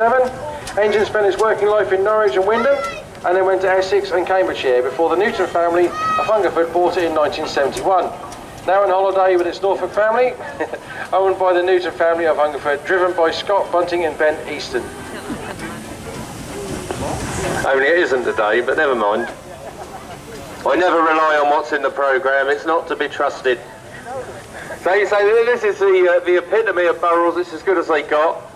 Engine spent his working life in Norwich and Windham, and then went to Essex and Cambridgeshire before the Newton family of Hungerford bought it in 1971. Now on holiday with its Norfolk family, owned by the Newton family of Hungerford, driven by Scott Bunting and Ben Easton. Only it isn't today, but never mind. I never rely on what's in the programme, it's not to be trusted. So you say this is the epitome of Burrells, it's as good as they got.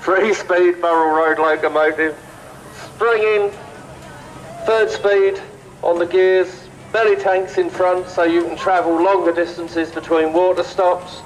3-speed Burrell Road locomotive, springing, 3rd speed on the gears, belly tanks in front so you can travel longer distances between water stops.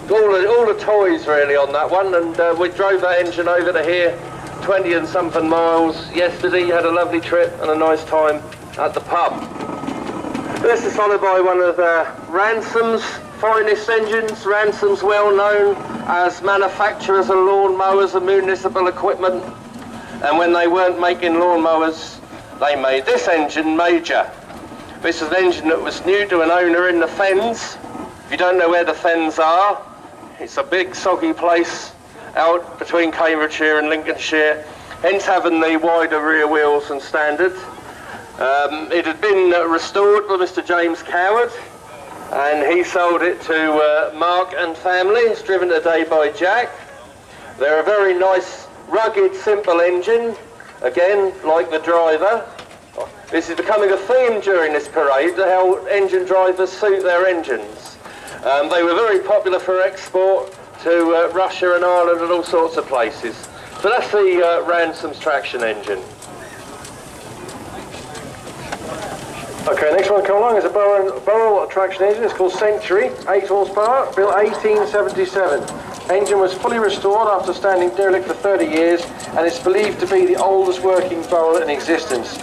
All the toys really on that one, and we drove that engine over to here, 20 and something miles yesterday, had a lovely trip and a nice time at the pub. This is followed by one of Ransom's finest engines. Ransom's well known as manufacturers of lawn mowers and municipal equipment, and when they weren't making lawn mowers they made this engine, Major. This is an engine that was new to an owner in the Fens. If you don't know where the Fens are, it's a big soggy place out between Cambridgeshire and Lincolnshire, hence having the wider rear wheels and standard. It had been restored by Mr. James Coward, and he sold it to Mark and family. It's driven today by Jack. They're a very nice, rugged, simple engine, again, like the driver. This is becoming a theme during this parade, how engine drivers suit their engines. They were very popular for export to Russia and Ireland and all sorts of places. So that's the Ransom's traction engine. Okay, next one come along is a Burrell traction engine. It's called Century, 8 horsepower, built 1877. Engine was fully restored after standing derelict for 30 years, and it's believed to be the oldest working Burrell in existence.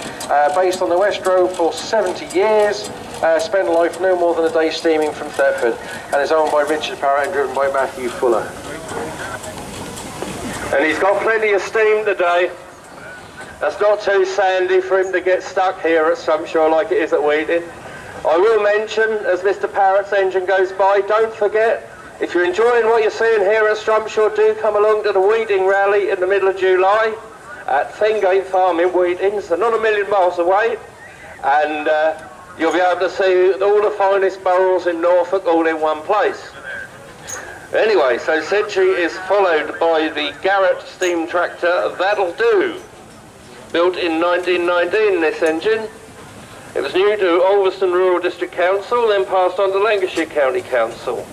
Based on the West Road for 70 years, spent life no more than a day steaming from Thetford, and is owned by Richard Parrott and driven by Matthew Fuller. And he's got plenty of steam today. That's not too sandy for him to get stuck here at Strumpshaw like it is at Weeding. I will mention, as Mr. Parrott's engine goes by, don't forget, if you're enjoying what you're seeing here at Strumpshaw, do come along to the Weeding Rally in the middle of July at Fengate Farm in Weeding, so not a million miles away, and you'll be able to see all the finest Burrells in Norfolk all in one place. Anyway, so Century is followed by the Garrett steam tractor That'll Do. Built in 1919, this engine. It was new to Ulverston Rural District Council, then passed on to Lancashire County Council.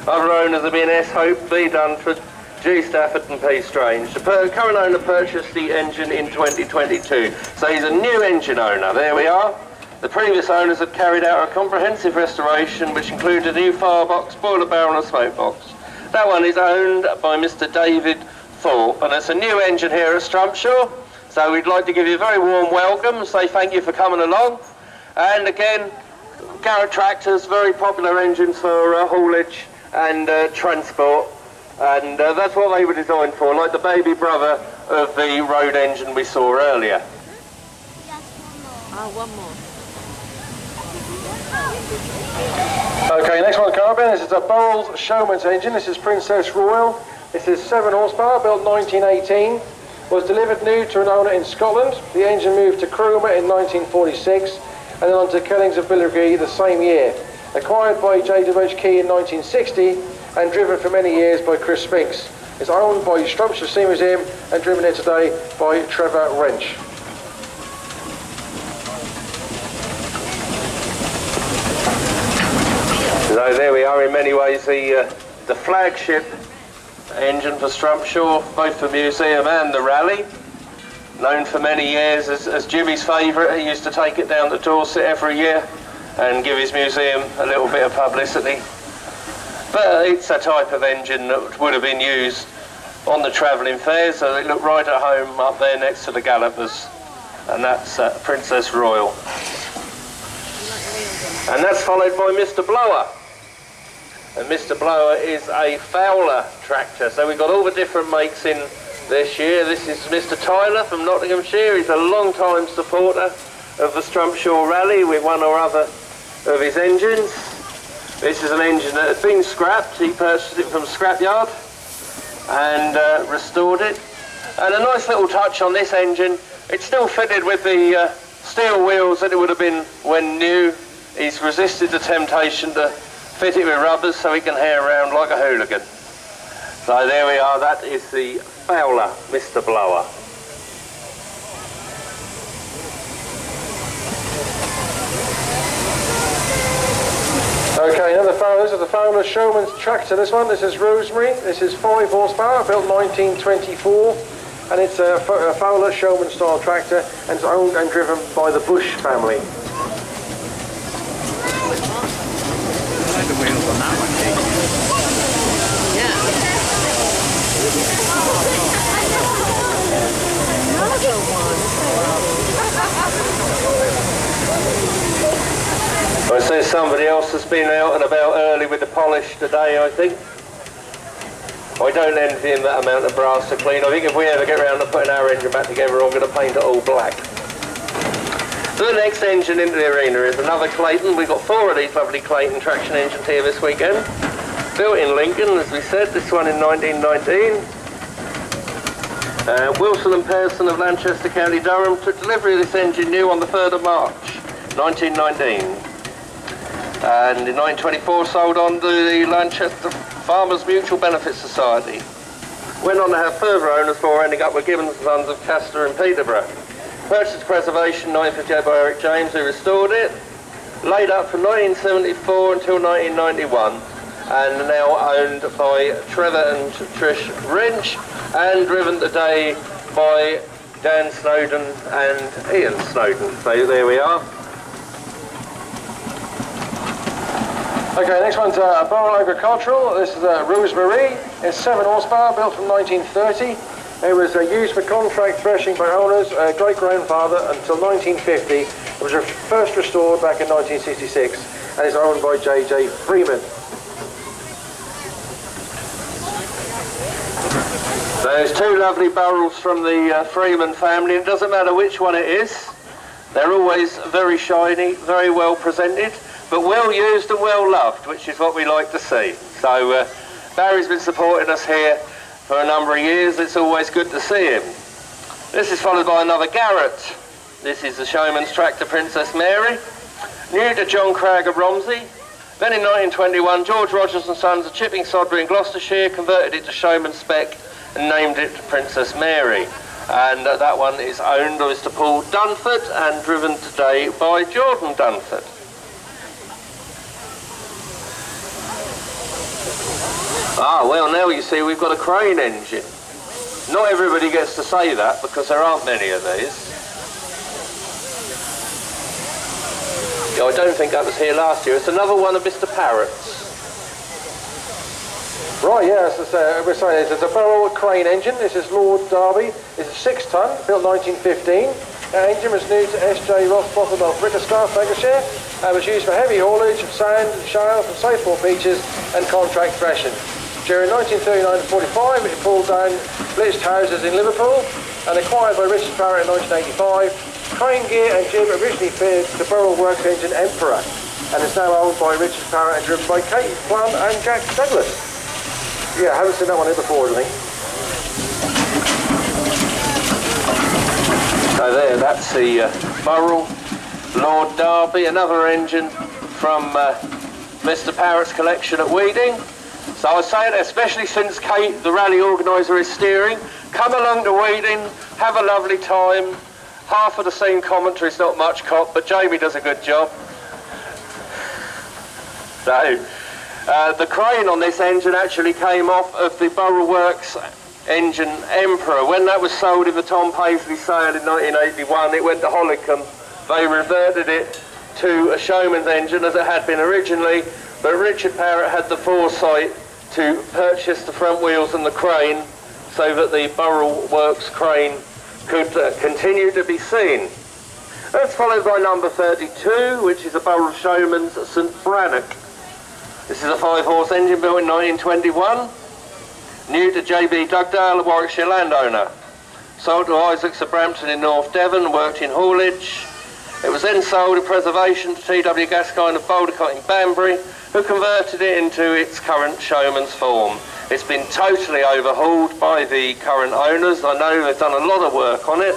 Other owners have been S. Hope, B. Dunford, G. Stafford and P. Strange. The current owner purchased the engine in 2022, so he's a new engine owner. There we are. The previous owners had carried out a comprehensive restoration which included a new firebox, boiler barrel and a smoke box. That one is owned by Mr. David Thorpe, and it's a new engine here at Strumpshaw. So we'd like to give you a very warm welcome and say thank you for coming along. And again, Garrett tractors, very popular engines for haulage and transport. And that's what they were designed for, like the baby brother of the road engine we saw earlier. One more. Okay, next one, Carbon. This is a Burrell's Showman's engine. This is Princess Royal. This is 7 horsepower, built 1918. Was delivered new to an owner in Scotland. The engine moved to Cromer in 1946 and then on to Kellings of Billergee the same year. Acquired by J.W.H. Key in 1960 and driven for many years by Chris Spinks. It's owned by Strumpshaw Sea Museum and driven here today by Trevor Wrench. So there we are, in many ways the flagship engine for Strumpshaw, both the museum and the rally. Known for many years as Jimmy's favourite. He used to take it down to Dorset every year and give his museum a little bit of publicity. But it's a type of engine that would have been used on the travelling fairs, so they look right at home up there next to the Gallopers. And that's Princess Royal. And that's followed by Mr. Blower. And Mr. Blower is a Fowler tractor. So we've got all the different makes in this year. This is Mr. Tyler from Nottinghamshire. He's a long-time supporter of the Strumpshaw Rally with one or other of his engines. This is an engine that had been scrapped. He purchased it from Scrapyard and restored it. And a nice little touch on this engine, it's still fitted with the steel wheels that it would have been when new. He's resisted the temptation to fit it with rubbers so he can hare around like a hooligan. So there we are, that is the Fowler Mr. Blower. Okay, another Fowler. This is the Fowler Showman's tractor. This one, this is Rosemary. This is 5 horsepower, built 1924, and it's a Fowler Showman style tractor, and it's owned and driven by the Bush family. The wheels on that one, I see somebody else has been out and about early with the polish today, I think. I don't envy him that amount of brass to clean. I think if we ever get around to putting our engine back together, I'm going to paint it all black. So the next engine into the arena is another Clayton. We've got 4 of these lovely Clayton traction engines here this weekend. Built in Lincoln, as we said, this one in 1919. Wilson and Pearson of Lancaster County, Durham took delivery of this engine new on the 3rd of March, 1919. And in 1924 sold on to the Lancaster Farmers Mutual Benefit Society. Went on to have further owners before ending up with Gibbons and Sons of Castor and Peterborough. Purchased preservation 1958 by Eric James, who restored it. Laid up from 1974 until 1991. And now owned by Trevor and Trish Wrench, and driven today by Dan Snowden and Ian Snowden. So there we are. Okay, next one's a Burrell Agricultural. This is a Rosemary. It's 7 horsepower, built from 1930. It was used for contract threshing by owners, great-grandfather, until 1950. It was first restored back in 1966, and is owned by J.J. Freeman. There's 2 lovely barrels from the Freeman family. It doesn't matter which one it is. They're always very shiny, very well presented, but well used and well loved, which is what we like to see. So Barry's been supporting us here for a number of years. It's always good to see him. This is followed by another Garrett. This is the Showman's tractor Princess Mary, new to John Cragg of Romsey. Then in 1921, George Rogers and Sons of Chipping Sodbury in Gloucestershire converted it to Showman's spec and named it Princess Mary. And that one is owned by Mr. Paul Dunford and driven today by Jordan Dunford. Ah, well, now you see we've got a crane engine. Not everybody gets to say that because there aren't many of these. I don't think that was here last year. It's another one of Mr. Parrott's. Right, yes, we're saying it's a Burrell crane engine. This is Lord Derby. It's a 6-ton, built 1915. Engine was new to S.J. Rothbottom of Britterscar, Lancashire, and was used for heavy haulage of sand, shale from Southport beaches and contract threshing. During 1939 to 45, it pulled down blitzed houses in Liverpool and acquired by Richard Parrott in 1985. Crane gear and jib originally fitted the Burrell Works engine Emperor, and is now owned by Richard Parrott and driven by Kate Plum and Jack Douglas. Yeah, I haven't seen that one here before, I think. So there, that's the Burrell Lord Derby, another engine from Mr. Parrott's collection at Weeding. So I was saying, especially since Kate, the rally organiser, is steering, come along to Weeding, have a lovely time. Half of the scene commentary is not much cop, but Jamie does a good job. So, the crane on this engine actually came off of the Burrell Works engine Emperor. When that was sold in the Tom Paisley sale in 1981, it went to Hollicombe. They reverted it to a Showman's engine as it had been originally, but Richard Parrott had the foresight to purchase the front wheels and the crane so that the Burrell Works crane could continue to be seen. That's followed by number 32, which is a Burrell Showman's St Brannock. This is a 5-horse engine built in 1921, new to J.B. Dugdale, a Warwickshire landowner. Sold to Isaacs of Brampton in North Devon, worked in haulage. It was then sold in preservation to T.W. Gascoigne of Bouldercott in Banbury, who converted it into its current Showman's form. It's been totally overhauled by the current owners. I know they've done a lot of work on it,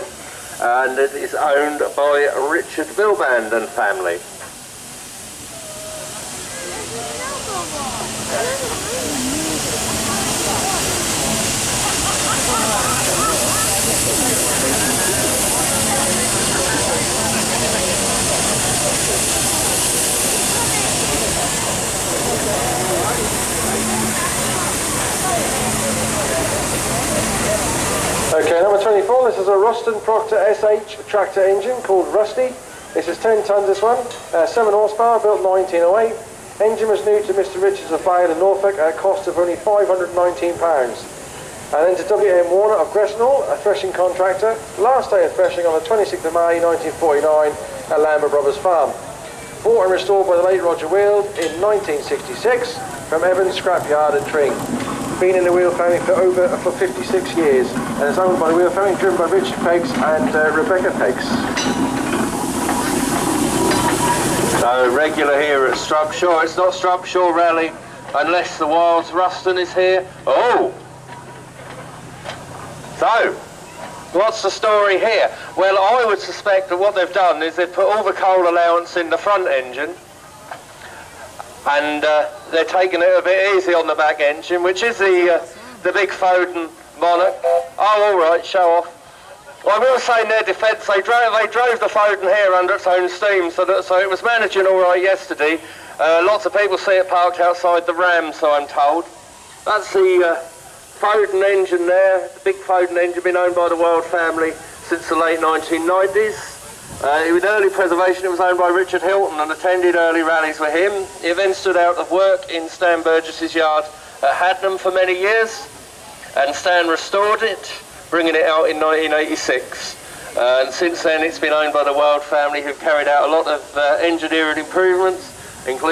and it is owned by Richard Bilband and family. Okay, number 24, this is a Ruston Proctor SH tractor engine called Rusty. This is 10 tonnes, this one, 7 horsepower, built 1908. Engine was new to Mr. Richards of Bayard in Norfolk at a cost of only £519. And then to W.M. Warner of Gresnall, a threshing contractor. Last day of threshing on the 26th of May 1949 at Lambert Brothers Farm. Bought and restored by the late Roger Weald in 1966 from Evans Scrapyard at Tring. Been in the Wheel family for 56 years, and is owned by the Wheel family, driven by Richard Peggs and Rebecca Peggs. So regular here at Strubshaw. It's not Strubshaw Rally unless the Wilds Ruston is here. Oh! So, what's the story here? Well, I would suspect that what they've done is they've put all the coal allowance in the front engine, and they're taking it a bit easy on the back engine, which is the big Foden Monarch. Oh, all right, show off. Well, I will say in their defence, they drove the Foden here under its own steam, so it was managing all right yesterday. Lots of people see it parked outside the Ram, so I'm told. That's the Foden engine there, the big Foden engine, been owned by the World family since the late 1990s. With early preservation, it was owned by Richard Hilton and attended early rallies with him. It then stood out of work in Stan Burgess's yard at Hadnam for many years, and Stan restored it, bringing it out in 1986. And since then, it's been owned by the World family, who've carried out a lot of engineering improvements, including